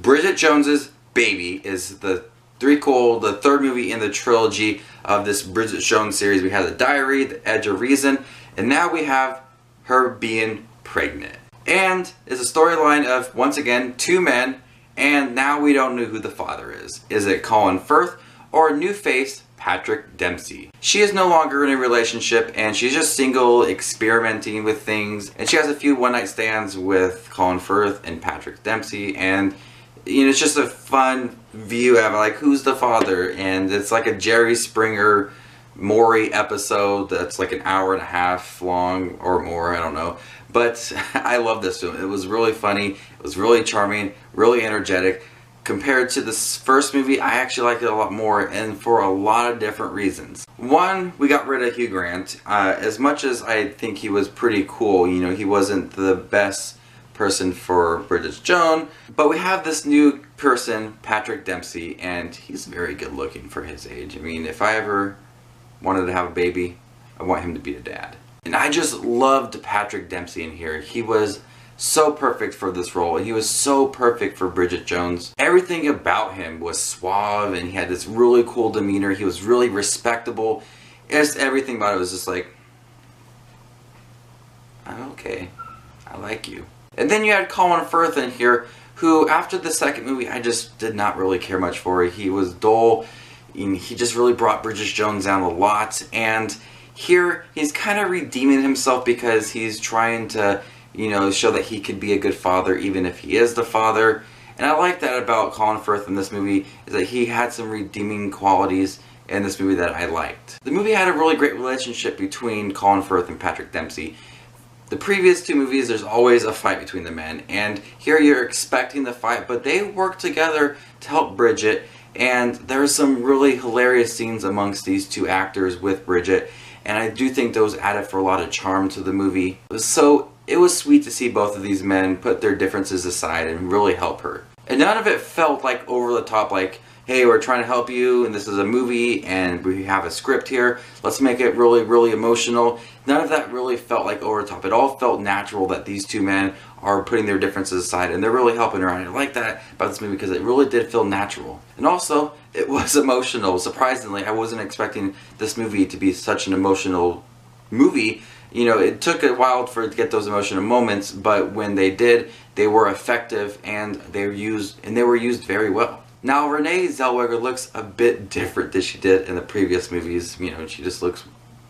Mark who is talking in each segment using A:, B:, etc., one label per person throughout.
A: Bridget Jones's Baby is the third movie in the trilogy of this Bridget Jones series. We had The Diary, The Edge of Reason, and now we have her being pregnant. And it's a storyline of, once again, two men, and now we don't know who the father is. Is it Colin Firth or new face Patrick Dempsey? She is no longer in a relationship and she's just single, experimenting with things, and she has a few one-night stands with Colin Firth and Patrick Dempsey, and you know, it's just a fun view of like, who's the father? And it's like a Jerry Springer Maury episode that's like an hour and a half long or more, I don't know. But I love this film. It was really funny, it was really charming, really energetic. Compared to this first movie, I actually liked it a lot more, and for a lot of different reasons. One, we got rid of Hugh Grant. As much as I think he was pretty cool, you know, he wasn't the best person for Bridget Jones, but we have this new person, Patrick Dempsey, and he's very good looking for his age. I mean, if I ever wanted to have a baby, I want him to be a dad. And I just loved Patrick Dempsey in here. He was so perfect for this role, and he was so perfect for Bridget Jones. Everything about him was suave, and he had this really cool demeanor. He was really respectable. Just everything about it was just like, okay, I like you. And then you had Colin Firth in here, who after the second movie I just did not really care much for. He was dull, and he just really brought Bridget Jones down a lot. And here he's kind of redeeming himself because he's trying to, you know, show that he could be a good father even if he is the father. And I like that about Colin Firth in this movie, is that he had some redeeming qualities in this movie that I liked. The movie had a really great relationship between Colin Firth and Patrick Dempsey. The previous two movies, there's always a fight between the men, and here you're expecting the fight, but they work together to help Bridget, and there's some really hilarious scenes amongst these two actors with Bridget, and I do think those added for a lot of charm to the movie. It was sweet to see both of these men put their differences aside and really help her. And none of it felt like over the top, like, hey, we're trying to help you, and this is a movie, and we have a script here, let's make it really, really emotional. None of that really felt like over the top. It all felt natural that these two men are putting their differences aside, and they're really helping her out. I like that about this movie because it really did feel natural. And also, it was emotional. Surprisingly, I wasn't expecting this movie to be such an emotional movie. You know, it took a while for it to get those emotional moments, but when they did, they were effective, and they were used very well. Now, Renee Zellweger looks a bit different than she did in the previous movies. You know, she just looks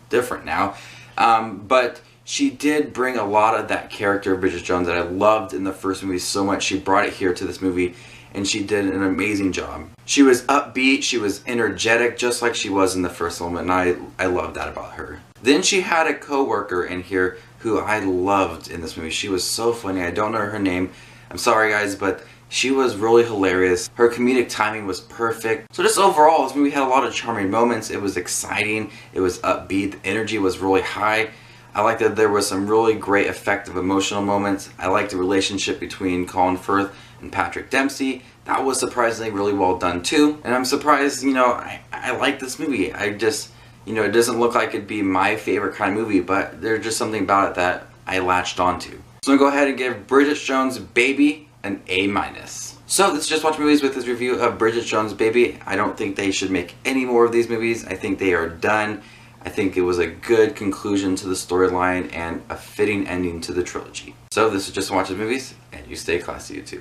A: different now. But she did bring a lot of that character of Bridget Jones that I loved in the first movie so much. She brought it here to this movie, and she did an amazing job. She was upbeat, she was energetic, just like she was in the first film, and I love that about her. Then she had a co-worker in here who I loved in this movie. She was so funny. I don't know her name. I'm sorry, guys, but she was really hilarious. Her comedic timing was perfect. So just overall, this movie had a lot of charming moments. It was exciting. It was upbeat. The energy was really high. I liked that there was some really great effective emotional moments. I liked the relationship between Colin Firth and Patrick Dempsey. That was surprisingly really well done too. And I'm surprised, you know, I like this movie. I just, you know, it doesn't look like it'd be my favorite kind of movie, but there's just something about it that I latched onto. So I'm gonna go ahead and give Bridget Jones Baby an A-. So let's just watch movies with this review of Bridget Jones Baby. I don't think they should make any more of these movies. I think they are done. I think it was a good conclusion to the storyline and a fitting ending to the trilogy. So this is just watch the movies, and you stay classy, YouTube.